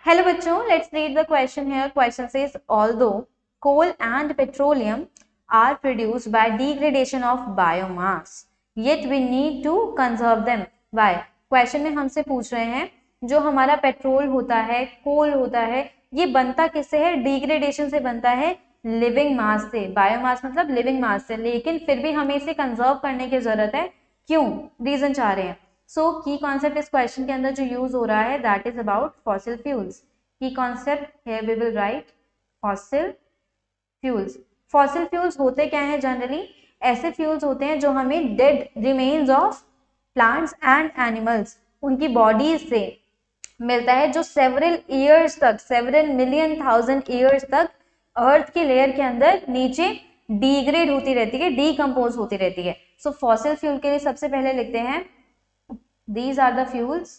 Hello बच्चों, let's read the question here. Question says, although coal and petroleum are produced by degradation of biomass, yet we need to conserve them. Why? Question में हमसे पूछ रहे हैं जो हमारा petrol होता है, कोल होता है, ये बनता किससे है? डिग्रेडेशन से बनता है, लिविंग मास से. बायोमास मतलब लिविंग मास से, लेकिन फिर भी हमें इसे कंजर्व करने की जरूरत है. क्यों? रीजन चाह रहे हैं. सो की कॉन्सेप्ट इस क्वेश्चन के अंदर जो यूज हो रहा है that is about fossil fuels. की concept here we will write fossil fuels. Fossil fuels होते क्या हैं? जनरली ऐसे फ्यूल्स होते हैं जो हमें dead remains of plants and animals, उनकी बॉडीज से मिलता है, जो सेवरल ईयर्स तक, सेवरल मिलियन थाउजेंड ईयर्स तक अर्थ की लेयर के अंदर नीचे डिग्रेड होती रहती है, डीकम्पोज होती रहती है. सो फॉसिल फ्यूल के लिए सबसे पहले लिखते हैं these are the fuels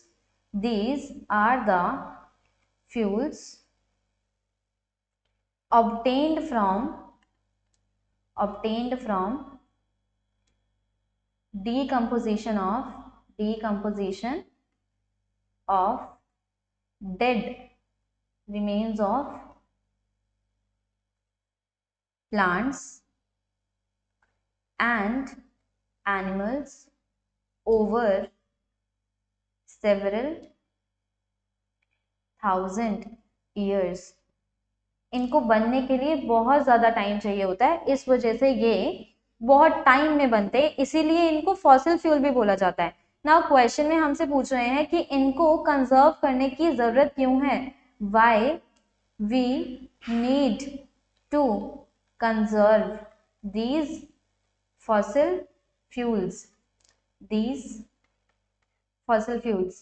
obtained from decomposition of dead remains of plants and animals over several thousand years. इनको बनने के लिए बहुत ज्यादा टाइम चाहिए होता है, इस वजह से ये बहुत टाइम में बनते हैं, इसीलिए इनको फॉसिल फ्यूल भी बोला जाता है. नाउ क्वेश्चन में हमसे पूछ रहे हैं कि इनको कंजर्व करने की जरूरत क्यों है. Why we need to conserve these fossil fuels. Fossil fuels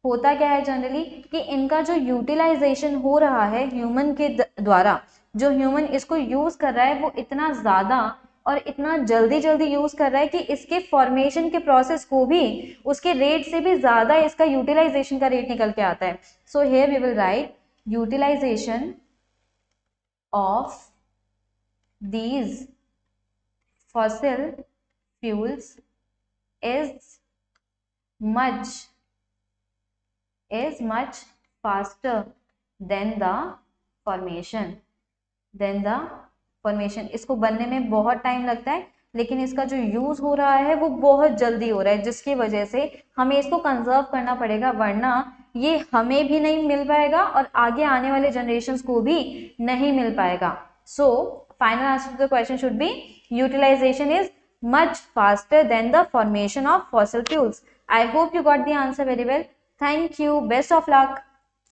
होता क्या है जनरली कि इनका जो यूटिलाइजेशन हो रहा है ह्यूमन के द्वारा, जो ह्यूमन इसको यूज कर रहा है वो इतना ज्यादा और इतना जल्दी जल्दी यूज कर रहा है कि इसके फॉर्मेशन के प्रोसेस को भी उसके रेट से भी ज्यादा इसका यूटिलाइजेशन का रेट निकल के आता है. So here we will write utilization of these fossil fuels is much faster than the formation. इसको बनने में बहुत टाइम लगता है, लेकिन इसका जो यूज हो रहा है वो बहुत जल्दी हो रहा है, जिसकी वजह से हमें इसको कंजर्व करना पड़ेगा, वरना ये हमें भी नहीं मिल पाएगा और आगे आने वाले जनरेशंस को भी नहीं मिल पाएगा. So final answer to the question should be utilization is much faster than the formation of fossil fuels. I hope you got the answer very well. Thank you. Best of luck.